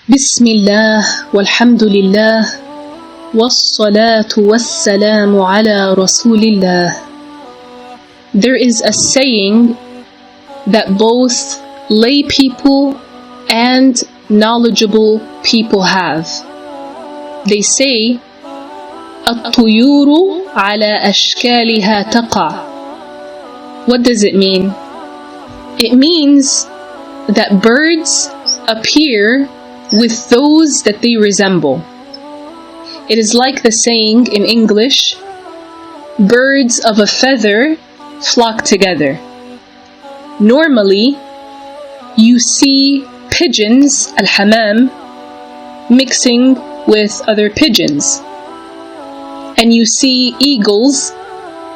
بسم الله والحمد لله والصلاة والسلام على رسول الله. There is a saying that both lay people and knowledgeable people have. They say الطيور على أشكالها تقع. What does it mean? It means that birds appear with those that they resemble. It is like the saying in English, birds of a feather flock together. Normally, you see pigeons, al-hamam, mixing with other pigeons. And you see eagles,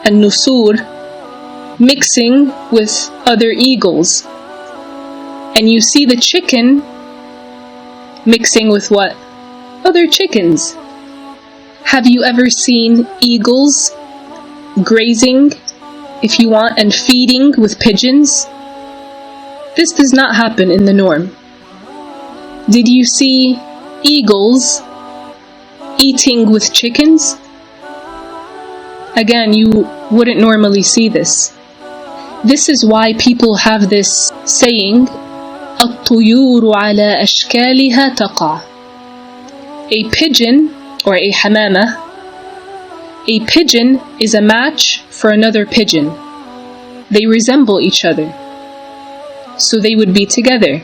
an-nusur, mixing with other eagles. And you see the chicken mixing with what? Other chickens. Have you ever seen eagles grazing, if you want, and feeding with pigeons? This does not happen in the norm. Did you see eagles eating with chickens? Again, you wouldn't normally see this. This is why people have this saying, الطيور على أشكالها تقع. A pigeon, or a hamama, a pigeon is a match for another pigeon. They resemble each other, so they would be together.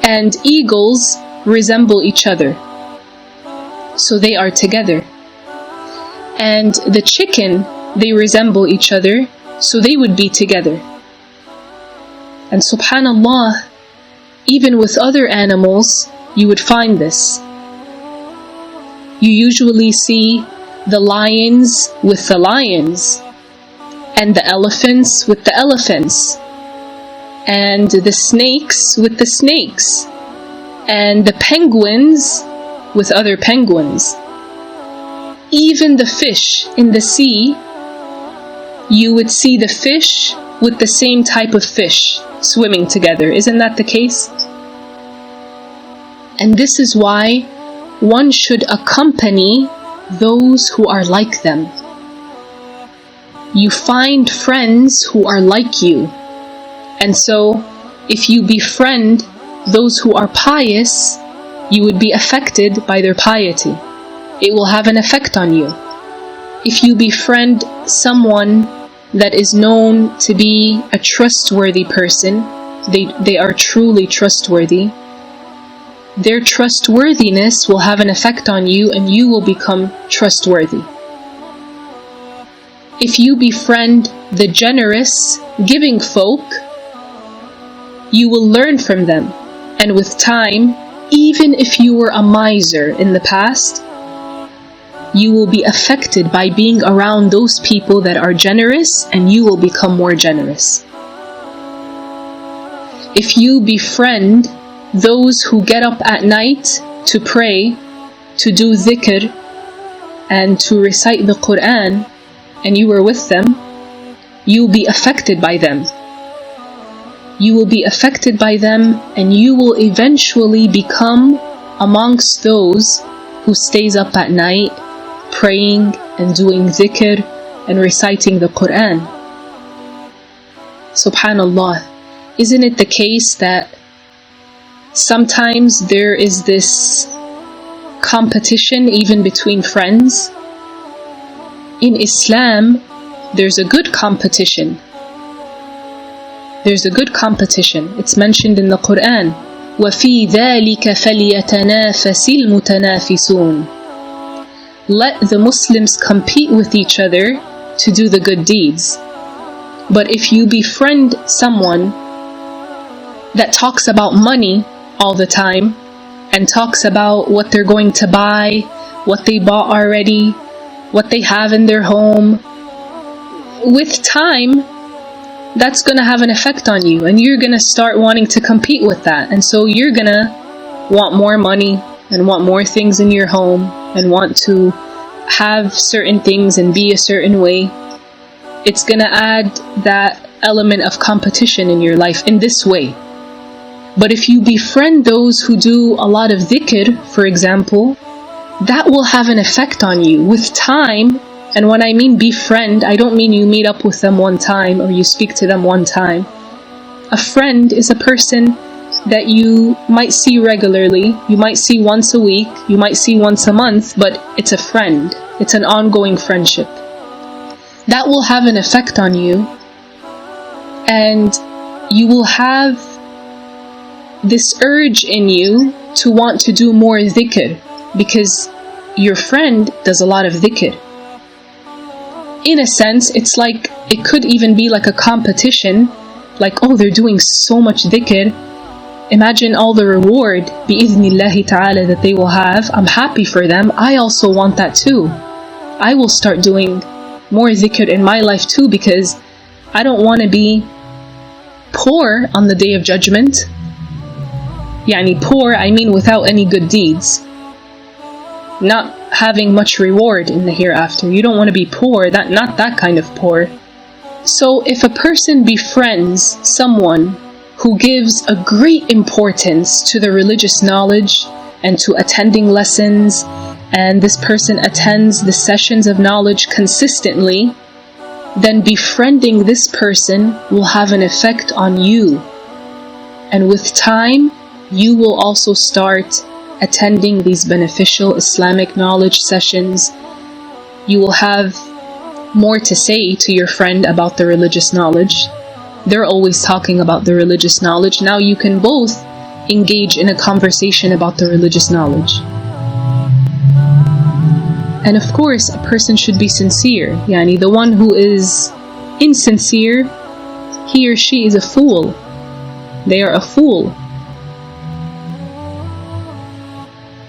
And eagles resemble each other, so they are together. And the chicken, they resemble each other, so they would be together. And subhanallah, even with other animals, you would find this. You usually see the lions with the lions, and the elephants with the elephants, and the snakes with the snakes, and the penguins with other penguins. Even the fish in the sea, you would see the fish with the same type of fish swimming together. Isn't that the case? And this is why one should accompany those who are like them. You find friends who are like you. And so, if you befriend those who are pious, you would be affected by their piety. It will have an effect on you. If you befriend someone that is known to be a trustworthy person, they are truly trustworthy, their trustworthiness will have an effect on you and you will become trustworthy. If you befriend the generous, giving folk, you will learn from them. And with time, even if you were a miser in the past, you will be affected by being around those people that are generous, and you will become more generous. If you befriend those who get up at night to pray, to do dhikr, and to recite the Quran, and you were with them, you will be affected by them. You will be affected by them, and you will eventually become amongst those who stays up at night, praying and doing dhikr and reciting the Quran. Subhanallah, isn't it the case that sometimes there is this competition even between friends? In Islam, there's a good competition. There's a good competition. It's mentioned in the Quran. وَفِي ذَلِكَ فَلْيَتَنَافَسِ الْمُتَنَافِسُونَ. Let the Muslims compete with each other to do the good deeds. But if you befriend someone that talks about money all the time, and talks about what they're going to buy, what they bought already, what they have in their home, with time, that's going to have an effect on you, and you're going to start wanting to compete with that. And so you're going to want more money, and want more things in your home, and want to have certain things and be a certain way. It's going to add that element of competition in your life in this way. But if you befriend those who do a lot of dhikr, for example, that will have an effect on you with time. And when I mean befriend, I don't mean you meet up with them one time or you speak to them one time. A friend is a person that you might see regularly, you might see once a week, you might see once a month, but it's a friend. It's an ongoing friendship. That will have an effect on you, and you will have this urge in you to want to do more dhikr, because your friend does a lot of dhikr. In a sense, it's like, it could even be like a competition, like, oh, they're doing so much dhikr. Imagine all the reward, bi'idhnillahi ta'ala, that they will have. I'm happy for them. I also want that too. I will start doing more dhikr in my life too, because I don't want to be poor on the Day of Judgment. Yani poor, I mean without any good deeds. Not having much reward in the hereafter. You don't want to be poor, not that kind of poor. So if a person befriends someone who gives a great importance to the religious knowledge and to attending lessons, and this person attends the sessions of knowledge consistently, then befriending this person will have an effect on you. And with time, you will also start attending these beneficial Islamic knowledge sessions. You will have more to say to your friend about the religious knowledge. They're always talking about the religious knowledge. Now you can both engage in a conversation about the religious knowledge. And of course, a person should be sincere. Yani the one who is insincere, he or she is a fool. They are a fool.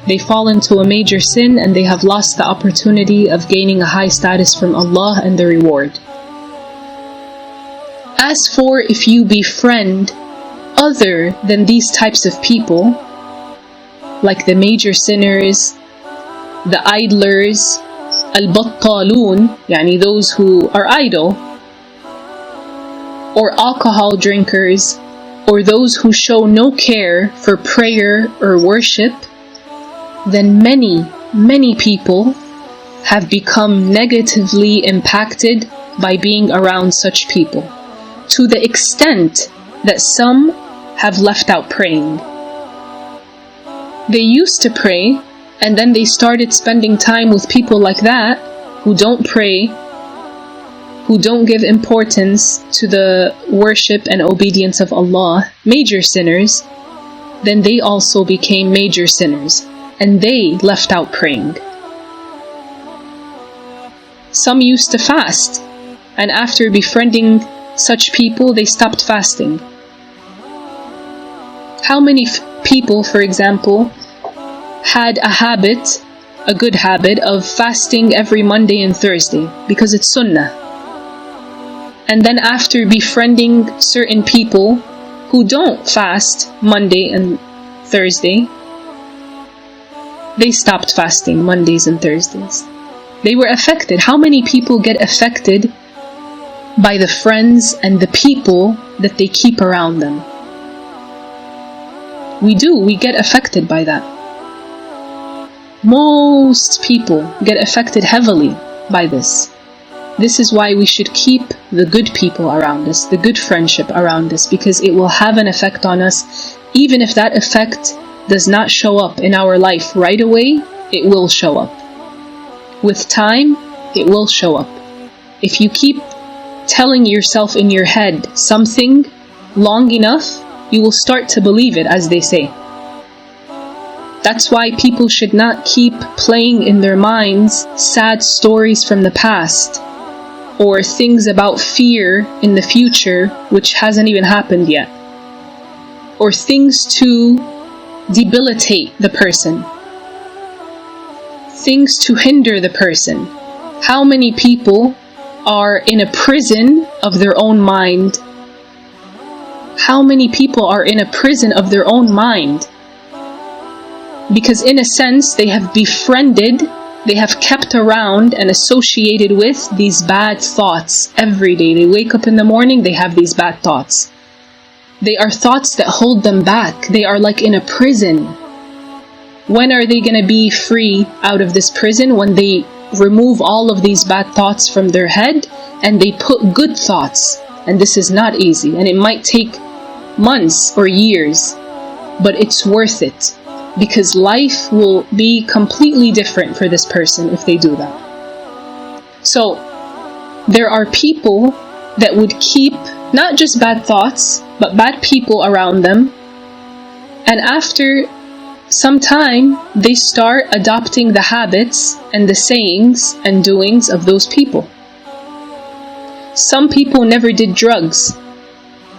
They fall into a major sin and they have lost the opportunity of gaining a high status from Allah and the reward. As for if you befriend other than these types of people, like the major sinners, the idlers, al-battaloon, yani those who are idle, or alcohol drinkers, or those who show no care for prayer or worship, then many people have become negatively impacted by being around such people, to the extent that some have left out praying. They used to pray, and then they started spending time with people like that, who don't pray, who don't give importance to the worship and obedience of Allah, major sinners. Then they also became major sinners, and they left out praying. Some used to fast, and after befriending such people, they stopped fasting. How many people, for example, had a good habit of fasting every Monday and Thursday because it's sunnah, and then after befriending certain people who don't fast Monday and Thursday, they stopped fasting Mondays and Thursdays. They were affected. How many people get affected by the friends and the people that they keep around them? We get affected by that. Most people get affected heavily by this. This is why we should keep the good people around us, the good friendship around us, because it will have an effect on us. Even if that effect does not show up in our life right away, it will show up. With time, it will show up. If you keep telling yourself in your head something long enough, you will start to believe it, as they say. That's why people should not keep playing in their minds sad stories from the past, or things about fear in the future which hasn't even happened yet, or things to debilitate the person, things to hinder the person. How many people are in a prison of their own mind? How many people are in a prison of their own mind? Because in a sense, they have befriended, they have kept around and associated with these bad thoughts every day. They wake up in the morning, they have these bad thoughts. They are thoughts that hold them back. They are like in a prison. When are they going to be free out of this prison? When they remove all of these bad thoughts from their head and they put good thoughts. And this is not easy, and it might take months or years, but it's worth it, because life will be completely different for this person if they do that. So there are people that would keep not just bad thoughts, but bad people around them, and after some time they start adopting the habits and the sayings and doings of those people. Some people never did drugs.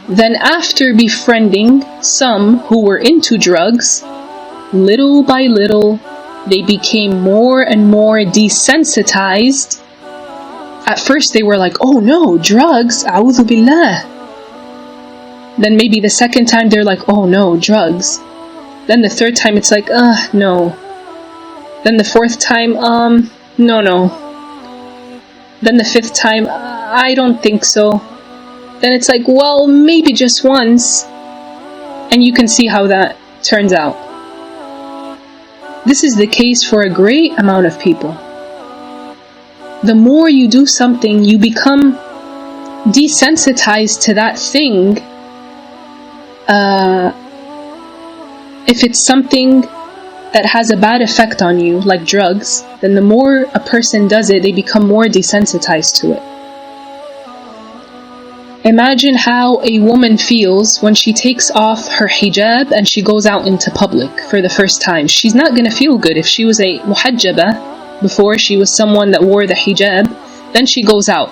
Then after befriending some who were into drugs, little by little they became more and more desensitized. At first they were like, oh no, drugs, a'udhu billah. Then maybe the second time they're like, oh no, drugs. Then the third time it's like, no. Then the fourth time, no. Then the fifth time, I don't think so. Then it's like, well, maybe just once. And you can see how that turns out. This is the case for a great amount of people. The more you do something, you become desensitized to that thing. If it's something that has a bad effect on you, like drugs, then the more a person does it, they become more desensitized to it. Imagine how a woman feels when she takes off her hijab and she goes out into public for the first time. She's not going to feel good. If she was a muhajjaba before, she was someone that wore the hijab, then she goes out.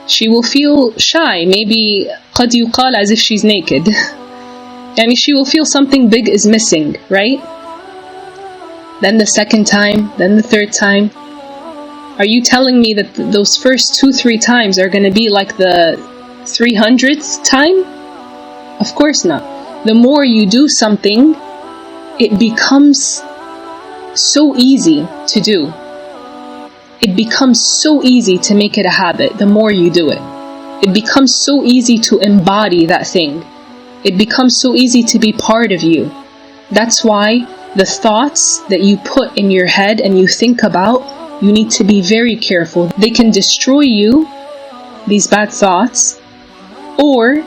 She will feel shy, maybe 𝗲𝗲𝗃𝗀𝗶𝗴𝗶cie as if she's naked. And she will feel something big is missing, right? Then the second time, then the third time. Are you telling me that those first 2-3 times are going to be like the 300th time? Of course not. The more you do something, it becomes so easy to do. It becomes so easy to make it a habit the more you do it. It becomes so easy to embody that thing. It becomes so easy to be part of you. That's why the thoughts that you put in your head and you think about, you need to be very careful. They can destroy you, these bad thoughts, or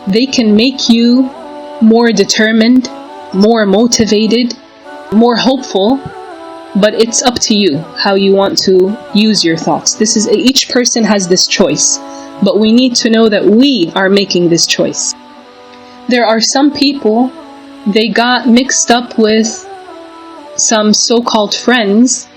they can make you more determined, more motivated, more hopeful, but it's up to you how you want to use your thoughts. Each person has this choice, but we need to know that we are making this choice. There are some people, they got mixed up with some so-called friends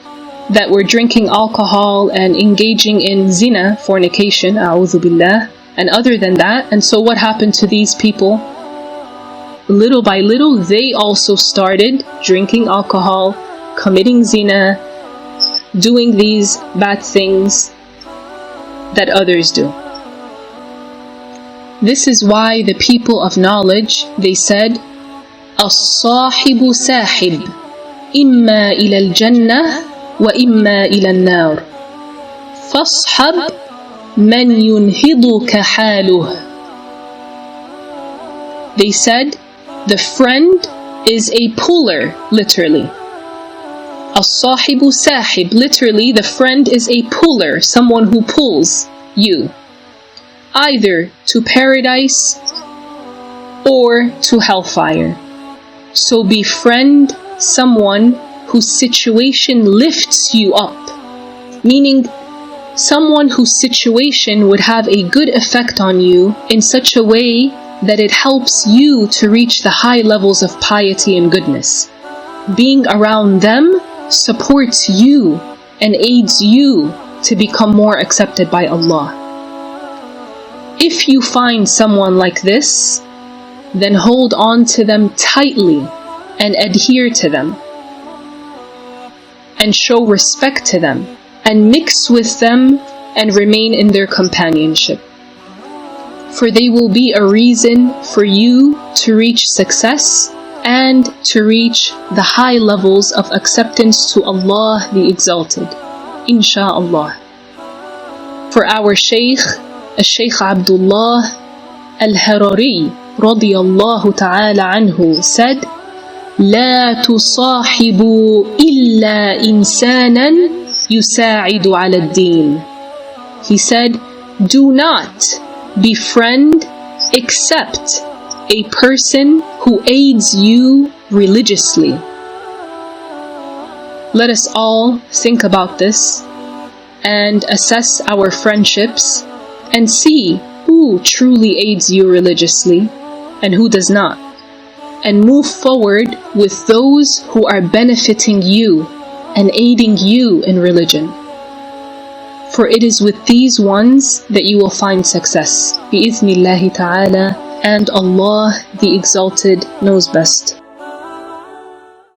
that were drinking alcohol and engaging in zina, fornication, a'udhu billah, and other than that. And so what happened to these people? Little by little, they also started drinking alcohol, committing zina, doing these bad things that others do. This is why the people of knowledge, they said, الصاحب ساحب إما إلى الجنة وإما إلى النار فاصحب من ينهضك حاله. They said, the friend is a puller, literally. الصاحب ساحب, literally the friend is a puller, someone who pulls you either to paradise or to hellfire. So befriend someone whose situation lifts you up, meaning someone whose situation would have a good effect on you in such a way that it helps you to reach the high levels of piety and goodness. Being around them supports you and aids you to become more accepted by Allah. If you find someone like this, then hold on to them tightly and adhere to them, and show respect to them, and mix with them and remain in their companionship. For they will be a reason for you to reach success and to reach the high levels of acceptance to Allah the Exalted, insha'Allah. For our Shaykh, Ash-Shaykh Abdullaah Al-Harariyy, raDiyallaahu ta'ala anhu said, لا تصاحبوا إلا إنسانا يساعد على الدين. He said, do not befriend except a person who aids you religiously. Let us all think about this and assess our friendships and see who truly aids you religiously and who does not, and move forward with those who are benefiting you and aiding you in religion. For it is with these ones that you will find success. بإذن الله تعالى, and Allah the Exalted knows best.